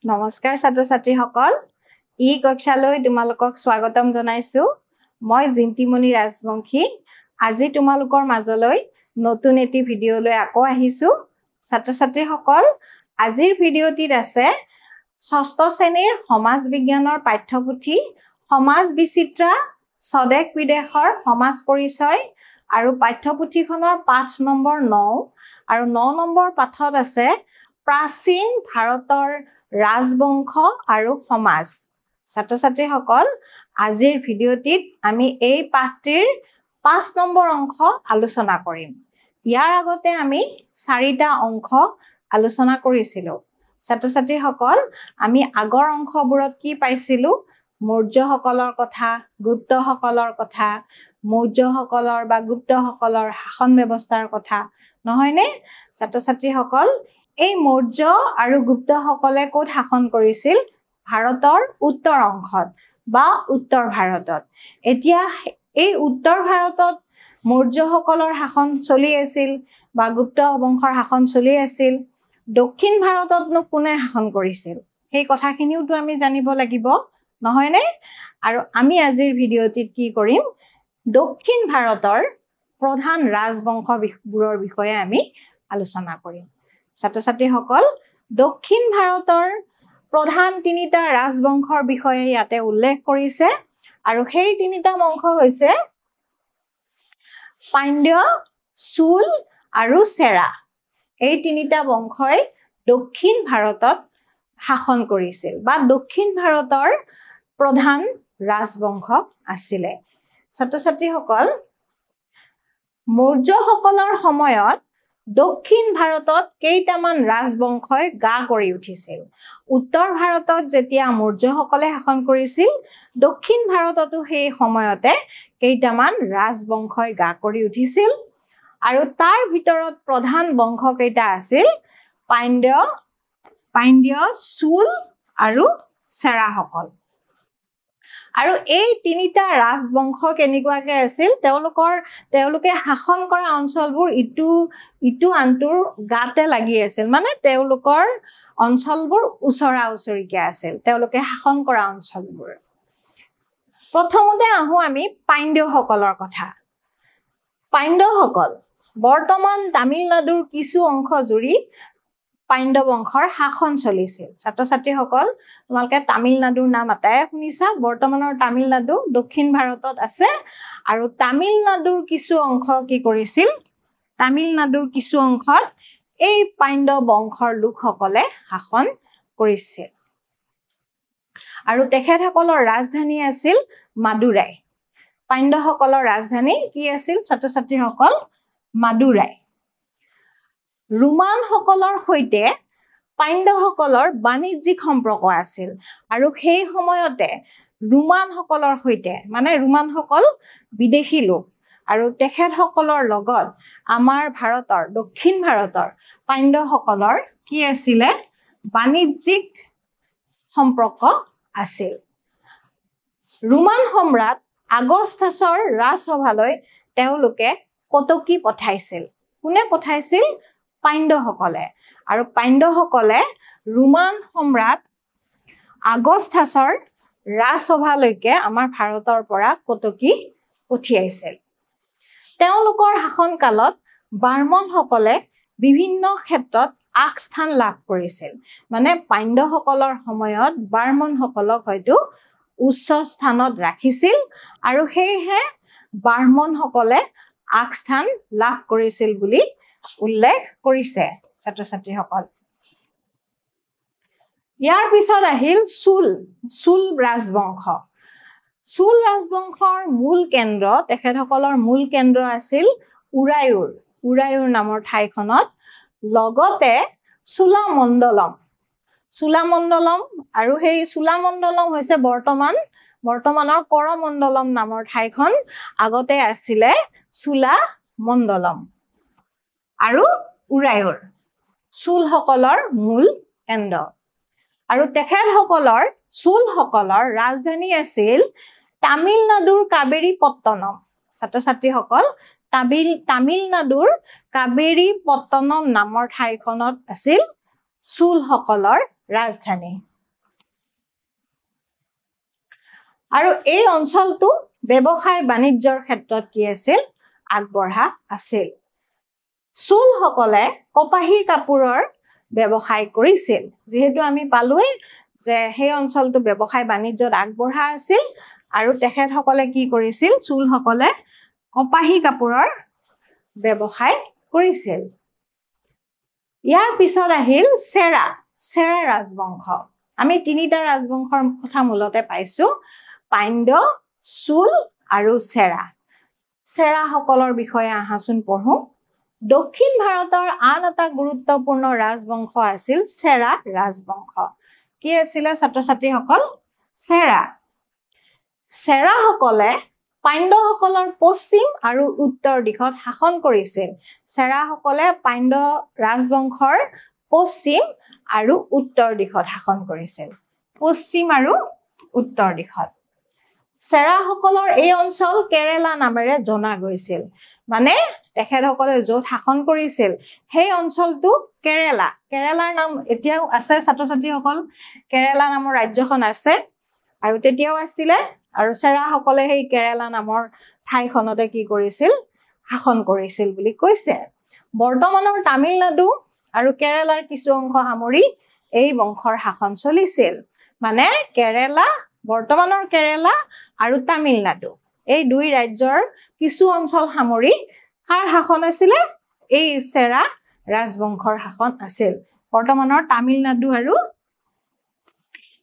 নমস্কাৰ ছাত্ৰ ছাত্ৰীসকল ই কক্ষালৈ তোমালোকক স্বাগতম জনাইছো মই জিন্তিমণি ৰাজবংশী আজি তোমালোকৰ মাজলৈ নতুন এটি ভিডিও লৈ আকৌ আহিছো ছাত্ৰ ছাত্ৰীসকল আজিৰ ভিডিওটিত আছে ষষ্ঠ শ্ৰেণীৰ সমাজ বিজ্ঞানৰ পাঠ্যপুথি সমাজ বিচিত্ৰা স্বদেশ বিদেশৰ সমাজ পৰিচয় আৰু পাঠ্যপুথিখনৰ পাঠ নম্বৰ 9 আৰু 9 নম্বৰ পাঠত আছে প্ৰাচীন ভাৰতৰ ৰাজবংশ আৰু সমাজ ছাত্ৰ ছাত্ৰীসকল আজিৰ ভিডিওটিত আমি এই পাঠটিৰ 5 নম্বৰ অংশ আলোচনা কৰিম ইয়াৰ আগতে আমি 4টা অংশ আলোচনা কৰিছিলো ছাত্ৰ ছাত্ৰীসকল আমি আগৰ অংশবোৰত কি পাইছিলো মৌৰ্যসকলৰ কথা গুপ্তসকলৰ কথা মৌৰ্যসকলৰ বা গুপ্তসকলৰ শাসন ব্যৱস্থাৰ কথা নহয়নে ছাত্ৰ ছাত্ৰীসকল এই মৌৰ্য আৰু গুপ্তসকলে কোট শাসন কৰিছিল ভাৰতৰ উত্তৰ অংশত বা উত্তৰ ভাৰতত এতিয়া এই উত্তৰ ভাৰতত মৌৰ্যসকলৰ শাসন চলি আছিল বা গুপ্ত বংশৰ শাসন চলি আছিল দক্ষিণ ভাৰততনো কোনে শাসন কৰিছিল সেই কথাখিনিওটো আমি জানিব লাগিব নহয়নে আৰু আমি আজিৰ ভিডিওটিত কি কৰিম দক্ষিণ ভাৰতৰ প্ৰধান ৰাজবংশবোৰৰ বিষয়ে আমি আলোচনা কৰিম ছাত্ৰ ছাত্ৰীসকল দক্ষিণ ভাৰতৰ প্ৰধান 3টা ৰাজবংশৰ বিষয়ে ইয়াতে উল্লেখ কৰিছে আৰু সেই 3টা বংশ হৈছে পাণ্ড্য চোল আৰু চেৰা এই 3টা বংশই দক্ষিণ ভাৰতত শাসন কৰিছিল বা দক্ষিণ ভাৰতৰ প্ৰধান ৰাজবংশ আছিলে ছাত্ৰ ছাত্ৰীসকল মৌৰ্যসকলৰ সময়ত দক্ষিণ ভাৰতত কেইটামান ৰাজবংশই গা কৰি উঠিছিল উত্তৰ ভাৰতত যেতিয়া মৌৰ্যসকলে শাসন কৰিছিল দক্ষিণ ভাৰততো সেই সময়তে কেইটামান ৰাজবংশই গা কৰি উঠিছিল আৰু তাৰ ভিতৰত প্ৰধান বংশ কেইটা আছিল পাণ্ড্য চোল আৰু চেৰাসকল আৰু এই 3টা ৰাজবংশ কেনেকুৱাকে আছিল তেওঁলোকে শাসন কৰা অঞ্চলবোৰ ইটো আনটোৰ গাতে লাগি আছিল মানে তেওঁলোকৰ অঞ্চলবোৰ ওচৰা ওচৰিকে আছিল তেওঁলোকে শাসন কৰা অঞ্চলবোৰ প্ৰথমতে আহো আমি পাণ্ড্যসকলৰ কথা পাণ্ড্যসকল বৰ্তমান তামিলনাডুৰ কিছু অংশ জুৰি পাণ্ড্য বংশৰ শাসন চলিছিল ছাত্ৰ ছাত্ৰীসকল তোমালোকে তামিলনাডুৰ নাম আটাই শুনিছা বৰ্তমানৰ তামিলনাডু দক্ষিণ ভাৰতত আছে আৰু তামিলনাডুৰ কিছু অংশ কি কৰিছিল তামিলনাডুৰ কিছু অংশত এই পাণ্ড্য বংশৰ লোকসকলে শাসন কৰিছিল আৰু তেখেতসকলৰ ৰাজধানী আছিল মাদুৰাই পাণ্ড্যসকলৰ ৰাজধানী কি আছিল ছাত্ৰ ছাত্ৰীসকল মাদুৰাই ৰোমানসকলৰ সৈতে পাণ্ড্যসকলৰ বাণিজ্যিক সম্পৰ্ক আছিল আৰু সেই সময়তে ৰোমানসকলৰ সৈতে মানে ৰোমানসকল বিদেশী লোক আৰু তেখেতসকলৰ লগত আমাৰ ভাৰতৰ দক্ষিণ ভাৰতৰ পাণ্ড্যসকলৰ কি আছিলে বাণিজ্যিক সম্পৰ্ক আছিল ৰোমান সম্ৰাট আগষ্টাছৰ ৰাজসভালৈ তেওঁলোকে কটকী পঠাইছিল কোনে পঠাইছিল পাণ্ড্যসকলে আৰু পাণ্ড্যসকলে ৰোমান সম্ৰাট আগষ্টাছৰ ৰাজসভালৈকে আমাৰ ভাৰতৰ পৰা কটকী পঠিয়াইছিল তেওঁলোকৰ শাসনকালত বাৰ্মনসকলে বিভিন্ন ক্ষেত্ৰত আগস্থান লাভ কৰিছিল মানে পাণ্ড্যসকলৰ সময়ত বাৰ্মনসকলক হয়তো উচ্চ স্থানত ৰাখিছিল আৰু সেয়েহে বাৰ্মনসকলে আগস্থান লাভ কৰিছিল বুলি উল্লেখ কৰিছে ছাত্ৰ ছাত্ৰীসকল ইয়াৰ পিছত আহিল চোল ৰাজবংশ চোল ৰাজবংশৰ মূল কেন্দ্ৰ তেখেতসকলৰ মূল কেন্দ্ৰ আছিল উৰায়ুৰ নামৰ ঠাইখনত লগতে চোলামণ্ডলম আৰু সেই চোলামণ্ডলম হৈছে বৰ্তমানৰ কৰমণ্ডলম নামৰ ঠাইখন আগতে আছিলে চোলামণ্ডলম আৰু উৰায়ুৰ চোলসকলৰ মূল কেন্দ্ৰ আৰু তেখেতসকলৰ চোলসকলৰ ৰাজধানী আছিল তামিলনাডুৰ কাবেৰীপট্টনম ছাত্ৰ ছাত্ৰীসকল তামিলনাডুৰ কাবেৰীপট্টনম নামৰ ঠাইখনত আছিল চোলসকলৰ ৰাজধানী আৰু এই অঞ্চলটো ব্যৱসায় বাণিজ্যৰ ক্ষেত্ৰত কি আছিল আগবঢ়া আছিল চুলসকলে কপাহী কাপোৰৰ ব্যৱসায় কৰিছিল যেহেতু আমি পালোৱে যে সেই অঞ্চলটো ব্যৱসায় বাণিজ্যত আগবঢ়া আছিল আৰু তেখেতসকলে কি কৰিছিল চুলসকলে কপাহী কাপোৰৰ ব্যৱসায় কৰিছিল ইয়াৰ পিছত আহিল চেৰা ৰাজবংশ আমি তিনিটা ৰাজবংশৰ কথা মূলতে পাইছো পাণ্ড্য চুল আৰু চেৰাসকলৰ বিষয়ে আহাচোন পঢ়ো দক্ষিণ ভাৰতৰ আন এটা গুৰুত্বপূৰ্ণ ৰাজবংশ আছিল চেৰা ৰাজবংশ কি আছিল ছাত্ৰ-ছাত্ৰীসকল চেৰাসকলে পাণ্ড্যসকলৰ পশ্চিম আৰু উত্তৰ দিশত শাসন কৰিছিল চেৰাসকলে পাণ্ড্য ৰাজবংশৰ পশ্চিম আৰু উত্তৰ দিশত শাসন কৰিছিল পশ্চিম আৰু উত্তৰ দিশত চেৰাসকলৰ এই অঞ্চল কেৰেলা নামেৰে জনা গৈছিল মানে তেখেতসকলে য'ত শাসন কৰিছিল সেই অঞ্চলটো কেৰেলাৰ নাম এতিয়াও আছে ছাত্ৰ-ছাত্ৰীসকল কেৰেলা নামৰ ৰাজ্যখন আছে আৰু তেতিয়াও আছিলে আৰু চেৰাসকলে সেই কেৰেলা নামৰ ঠাইখনতে কি কৰিছিল শাসন কৰিছিল বুলি কৈছে বৰ্তমানৰ তামিলনাডু আৰু কেৰেলাৰ কিছু অংশ সামৰি এই বংশৰ শাসন চলিছিল মানে বৰ্তমানৰ কেৰেলা আৰু তামিলনাডু এই দুই ৰাজ্যৰ কিছু অঞ্চল সামৰি কাৰ শাসন আছিল এই চেৰা ৰাজবংশৰ শাসন আছিল বৰ্তমানৰ তামিলনাডু আৰু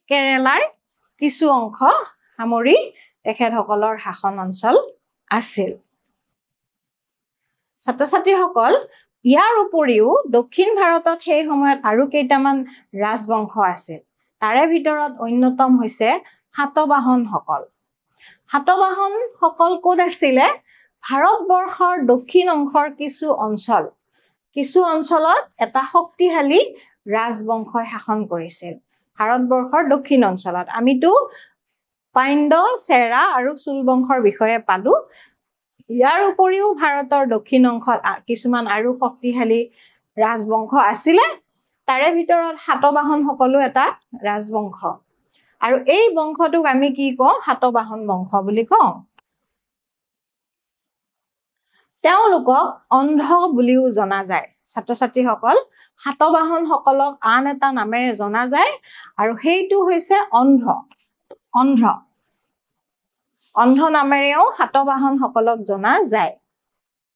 কেৰেলাৰ কিছু অংশ সামৰি তেখেতসকলৰ শাসন অঞ্চল আছিল ছাত্ৰ-ছাত্ৰীসকল ইয়াৰ উপৰিও দক্ষিণ ভাৰতত সেই সময়ত আৰু কেইটামান ৰাজবংশ আছিল তাৰে ভিতৰত অন্যতম হৈছে সাতবাহনসকল ক'ত আছিলে ভাৰতবৰ্ষৰ দক্ষিণ অংশৰ কিছু অঞ্চলত এটা শক্তিশালী ৰাজবংশই শাসন কৰিছিল ভাৰতবৰ্ষৰ দক্ষিণ অঞ্চলত আমিতো পাণ্ড্য চেৰা আৰু চুল বংশৰ বিষয়ে পালো ইয়াৰ উপৰিও ভাৰতৰ দক্ষিণ অংশত কিছুমান আৰু শক্তিশালী ৰাজবংশ আছিলে তাৰে ভিতৰত সাতবাহনসকলো এটা ৰাজবংশ আৰু এই বংশটোক আমি কি কওঁ সাতবাহন বংশ বুলি কওঁ তেওঁলোকক অন্ধ্ৰ বুলিও জনা যায় ছাত্ৰ-ছাত্ৰীসকল সাতবাহনসকলক আন এটা নামেৰে জনা যায় আৰু সেইটো হৈছে অন্ধ্ৰ নামেৰেও সাতবাহনসকলক জনা যায়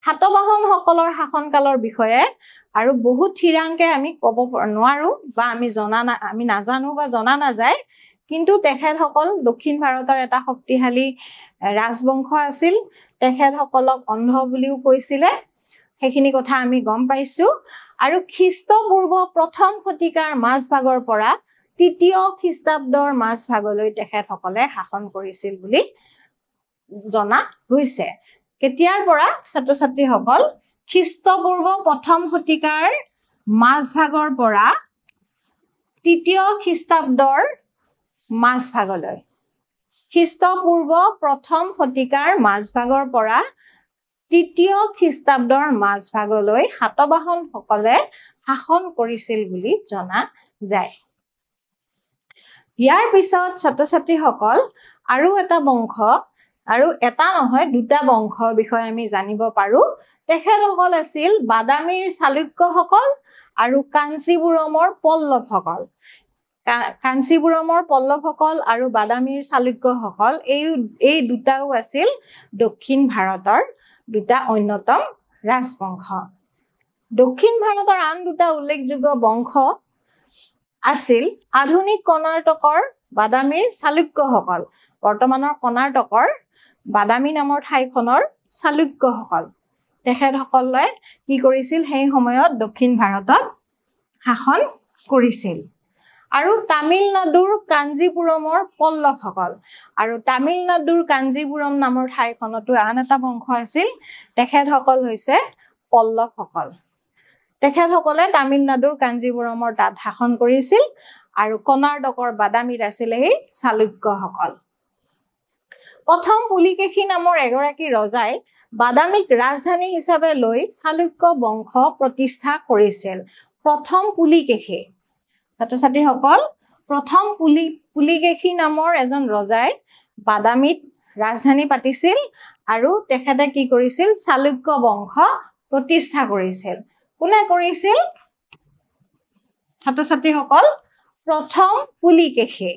সাতবাহনসকলৰ শাসনকালৰ বিষয়ে আৰু বহুত থিৰাংকে আমি ক'ব নোৱাৰো বা আমি নাজানো বা জনা নাযায় কিন্তু তেখেতসকল দক্ষিণ ভাৰতৰ এটা শক্তিশালী ৰাজবংশ আছিল তেখেতসকলক অন্ধ্ৰ বুলিও কৈছিলে সেইখিনি কথা আমি গম পাইছো আৰু খ্ৰীষ্টপূৰ্ব প্ৰথম শতিকাৰ মাজভাগৰ পৰা তৃতীয় খ্ৰীষ্টাব্দৰ মাজভাগলৈ তেখেতসকলে শাসন কৰিছিল বুলি জনা গৈছে কেতিয়াৰ পৰা ছাত্ৰ-ছাত্ৰীসকল খ্ৰীষ্টপূৰ্ব প্ৰথম শতিকাৰ মাজভাগৰ পৰা তৃতীয় খ্ৰীষ্টাব্দৰ মাজভাগলৈ খ্ৰীষ্টপূৰ্ব প্ৰথম শতিকাৰ মাজভাগৰ পৰা তৃতীয় খ্ৰীষ্টাব্দৰ মাজভাগলৈ সাতবাহনসকলে শাসন কৰিছিল বুলি জনা যায় ইয়াৰ পিছত ছাত্ৰ-ছাত্ৰীসকল আৰু এটা বংশ আৰু এটা নহয় দুটা বংশ বিষয়ে আমি জানিব পাৰো তেখেতসকল আছিল বাদামীৰ চালুক্যসকল আৰু কাঞ্চীপুৰমৰ পল্লৱসকল আৰু বাদামীৰ চালুক্যসকল এই দুটাও আছিল দক্ষিণ ভাৰতৰ দুটা অন্যতম ৰাজবংশ দক্ষিণ ভাৰতৰ আন দুটা উল্লেখযোগ্য বংশ আছিল আধুনিক কৰ্ণাটকৰ বাদামীৰ চালুক্যসকল বৰ্তমানৰ কৰ্ণাটকৰ বাদামী নামৰ ঠাইখনৰ চালুক্যসকল তেখেতসকলে কি কৰিছিল সেই সময়ত দক্ষিণ ভাৰতত শাসন কৰিছিল আৰু তামিলনাডুৰ কাঞ্জীপুৰমৰ পল্লৱসকল আৰু তামিলনাডুৰ কাঞ্জীপুৰম নামৰ ঠাইখনতো আন এটা বংশ আছিল তেখেতসকল হৈছে পল্লৱসকল তেখেতসকলে তামিলনাডুৰ কাঞ্জীপুৰমৰ তাত শাসন কৰিছিল আৰু কৰ্ণাটকৰ বাদামীত আছিল এই চালুক্যসকল প্ৰথম পুলিকেশী নামৰ এগৰাকী ৰজাই বাদামীক ৰাজধানী হিচাপে লৈ চালুক্য বংশ প্ৰতিষ্ঠা কৰিছিল প্ৰথম পুলিকেশী ছাত্ৰ-ছাত্ৰীসকল প্ৰথম পুলিকেশী নামৰ এজন ৰজাই বাদামীত ৰাজধানী পাতিছিল আৰু তেখেতে কি কৰিছিল চালুক্য বংশ প্ৰতিষ্ঠা কৰিছিল কোনে কৰিছিল ছাত্ৰ-ছাত্ৰীসকল প্ৰথম পুলিকেশী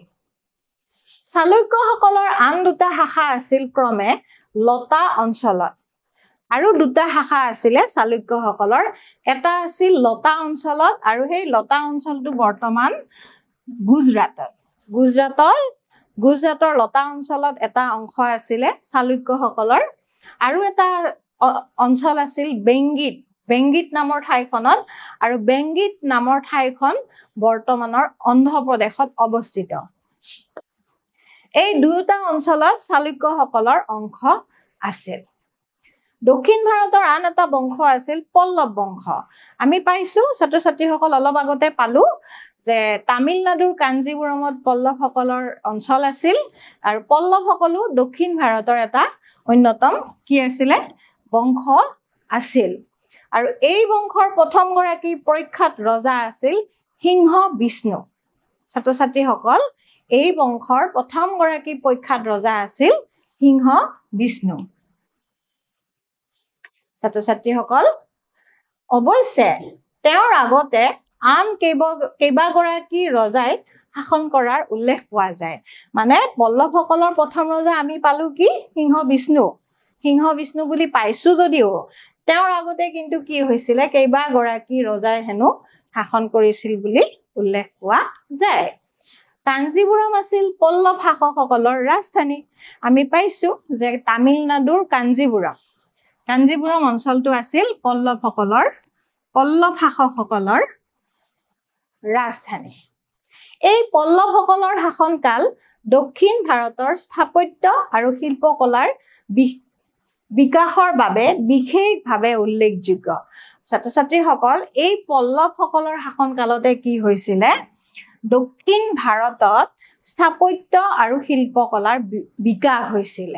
চালুক্যসকলৰ আন দুটা শাখা আছিল ক্ৰমে লতা অঞ্চলত আৰু দুটা শাখা আছিল চালুক্যসকলৰ এটা আছিল লতা অঞ্চলত আৰু সেই লতা অঞ্চলটো বৰ্তমান গুজৰাটৰ লতা অঞ্চলত এটা অংশ আছিল চালুক্যসকলৰ আৰু এটা অঞ্চল আছিল বেংগিত নামৰ ঠাইখনত আৰু বেংগিত নামৰ ঠাইখন বৰ্তমানৰ অন্ধ্ৰ প্ৰদেশত অৱস্থিত এই দুটা অঞ্চলত চালুক্যসকলৰ অংশ আছিল দক্ষিণ ভাৰতৰ আন এটা বংশ আছিল পল্লৱ বংশ আমি পাইছো ছাত্ৰ-ছাত্ৰীসকল অলপ আগতে পালো যে তামিলনাডুৰ কাঞ্জিপুৰমত পল্লৱসকলৰ অঞ্চল আছিল আৰু পল্লৱসকলো দক্ষিণ ভাৰতৰ এটা অন্যতম কি আছিল বংশ আছিল আৰু এই বংশৰ প্ৰথম গৰাকী প্ৰখ্যাত ৰজা আছিল সিংহ বিষ্ণু ছাত্ৰ-ছাত্ৰীসকল এই বংশৰ প্ৰথম গৰাকী প্ৰখ্যাত ৰজা আছিল সিংহ বিষ্ণু ছাত্ৰ-ছাত্ৰীসকল অৱশ্যে তেওঁৰ আগতে আন কেইবাগৰাকী ৰজাই শাসন কৰাৰ উল্লেখ পোৱা যায় মানে পল্লৱসকলৰ প্ৰথম ৰজা আমি পালো কি সিংহ বিষ্ণু বুলি পাইছো যদিও তেওঁৰ আগতে কিন্তু কি হৈছিল কেইবাগৰাকী ৰজাই হেনো শাসন কৰিছিল বুলি উল্লেখ পোৱা যায় কাঞ্জিপুৰম আছিল পল্লৱ শাসকসকলৰ ৰাজধানী আমি পাইছো যে তামিলনাডুৰ কাঞ্জিপুৰম অঞ্চলটো আছিল পল্লৱ শাসকসকলৰ ৰাজধানী এই পল্লৱসকলৰ শাসনকাল দক্ষিণ ভাৰতৰ স্থাপত্য আৰু শিল্পকলাৰ বিকাশৰ বাবে বিশেষভাৱে উল্লেখযোগ্য ছাত্ৰ-ছাত্ৰীসকল এই পল্লৱসকলৰ শাসনকালতে কি হৈছিল দক্ষিণ ভাৰতত স্থাপত্য আৰু শিল্পকলাৰ বিকাশ হৈছিল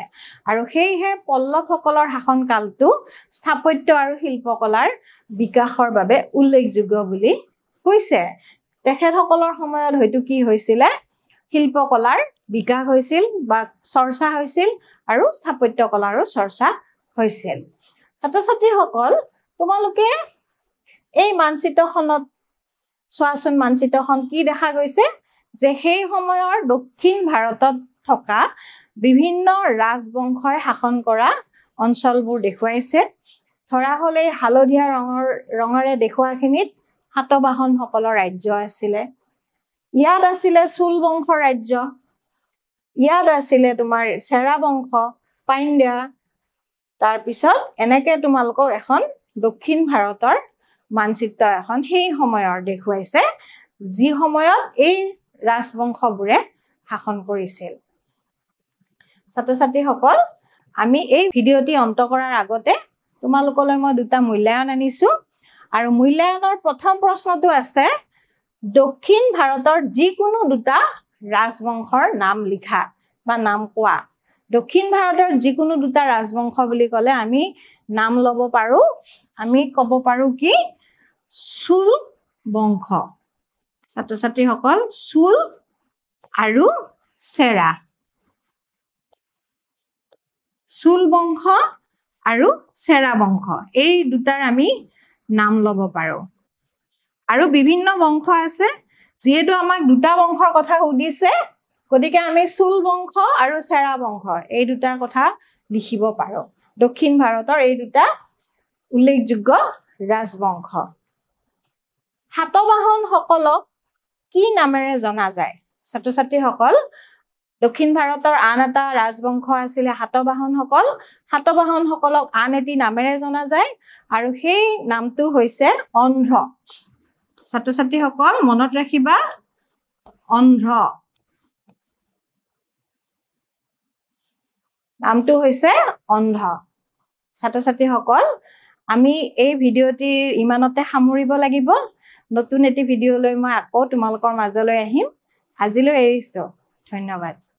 আৰু সেইহে পল্লৱসকলৰ শাসনকালটো স্থাপত্য আৰু শিল্পকলাৰ বিকাশৰ বাবে উল্লেখযোগ্য বুলি কৈছে তেখেতসকলৰ সময়ত হয়তো কি হৈছিল শিল্পকলাৰ বিকাশ হৈছিল বা চৰ্চা হৈছিল আৰু স্থাপত্য কলাৰো চৰ্চা হৈছিল ছাত্ৰ-ছাত্ৰীসকল তোমালোকে এই মানচিত্ৰখনত চোৱাচোন মানচিত্ৰখন কি দেখা গৈছে যে সেই সময়ৰ দক্ষিণ ভাৰতত থকা বিভিন্ন ৰাজবংশই শাসন কৰা অঞ্চলবোৰ দেখুৱাইছে ধৰা হলে হালধীয়া ৰঙৰে দেখুৱাখিনিত সাতবাহনসকলৰ ৰাজ্য আছিলে ইয়াত আছিলে চোল বংশৰ ৰাজ্য ইয়াত আছিলে তোমাৰ চেৰা বংশ পাণ্ড্য তাৰ পিছত এনেকে তোমালোকক এখন দক্ষিণ ভাৰতৰ মানচিত্ৰ এখন সেই সময়ৰ দেখুৱাইছে যি সময়ত এই ৰাজবংশবোৰে শাসন কৰিছিল ছাত্ৰ-ছাত্ৰীসকল আমি এই ভিডিঅ'টি অন্ত কৰাৰ আগতে তোমালোকলৈ মই দুটা মূল্যায়ন আনিছো আৰু মূল্যায়নৰ প্ৰথম প্ৰশ্নটো আছে দক্ষিণ ভাৰতৰ যিকোনো দুটা ৰাজবংশৰ নাম লিখা বা নাম কোৱা দক্ষিণ ভাৰতৰ যিকোনো দুটা ৰাজবংশ বুলি ক'লে আমি নাম ল'ব পাৰো আমি ক'ব পাৰো কি চোল বংশ ছাত্ৰ-ছাত্ৰীসকল চোল আৰু চেৰা চোল বংশ আৰু চেৰা বংশ এই দুটাৰ আমি নাম ল'ব পাৰো আৰু বিভিন্ন বংশ আছে যেহেতু আমাক দুটা বংশৰ কথা সুধিছে গতিকে আমি চোল বংশ আৰু চেৰা বংশ এই দুটাৰ কথা লিখিব পাৰো দক্ষিণ ভাৰতৰ এই দুটা উল্লেখযোগ্য ৰাজবংশ সাতবাহনসকলক কি নামেৰে জনা যায় ছাত্ৰ-ছাত্ৰীসকল দক্ষিণ ভাৰতৰ আন এটা ৰাজবংশ আছিল সাতবাহনসকলক আন এটি নামেৰে জনা যায় আৰু সেই নামটো হৈছে অন্ধ্ৰ ছাত্ৰ-ছাত্ৰীসকল মনত ৰাখিবা অন্ধ্ৰ নামটো হৈছে অন্ধ্ৰ ছাত্ৰ-ছাত্ৰীসকল আমি এই ভিডিঅ'টিৰ ইমানতে সামৰিব লাগিব নতুন এটি ভিডিঅ'লৈ মই আকৌ তোমালোকৰ মাজলৈ আহিম আজিলৈ এৰিছো ধন্যবাদ